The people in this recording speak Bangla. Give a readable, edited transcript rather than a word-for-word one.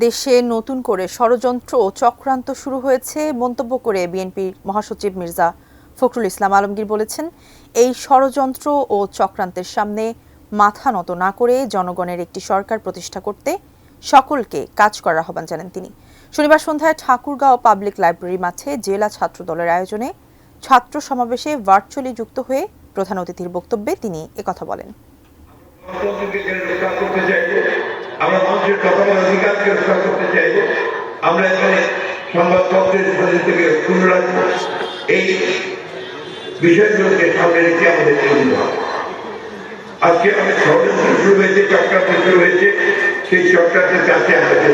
দেশে নতুন করে ষড়যন্ত্র ও চক্রান্ত শুরু হয়েছে মন্তব্য করে বিএনপির মহাসচিব মির্জা ফখরুল ইসলাম আলমগীর বলেছেন, এই ষড়যন্ত্র ও চক্রান্তের সামনে মাথা নত না করে জনগণের একটি সরকার প্রতিষ্ঠা করতে সকলকে কাজ করার আহ্বান জানান তিনি। শনিবার সন্ধ্যায় ঠাকুরগাঁও পাবলিক লাইব্রেরি মাঠে জেলা ছাত্র দলের আয়োজনে ছাত্র সমাবেশে ভার্চুয়ালি যুক্ত হয়ে প্রধান অতিথির বক্তব্যে তিনি একথা বলেন। আমরা মানুষের কথা বলার অধিকারকে রক্ষা করতে চাইব। আমরা এখানে সংবাদপত্রের সাথে থেকে শুরু রাখবো। এই বিষয়গুলোকে সামনে রেখে আমাদের চলতে হবে। আজকে অনেক ষড়যন্ত্র শুরু হয়েছে, চক্রান্ত শুরু হয়েছে, সেই চক্রান্তের কাছে আমাদের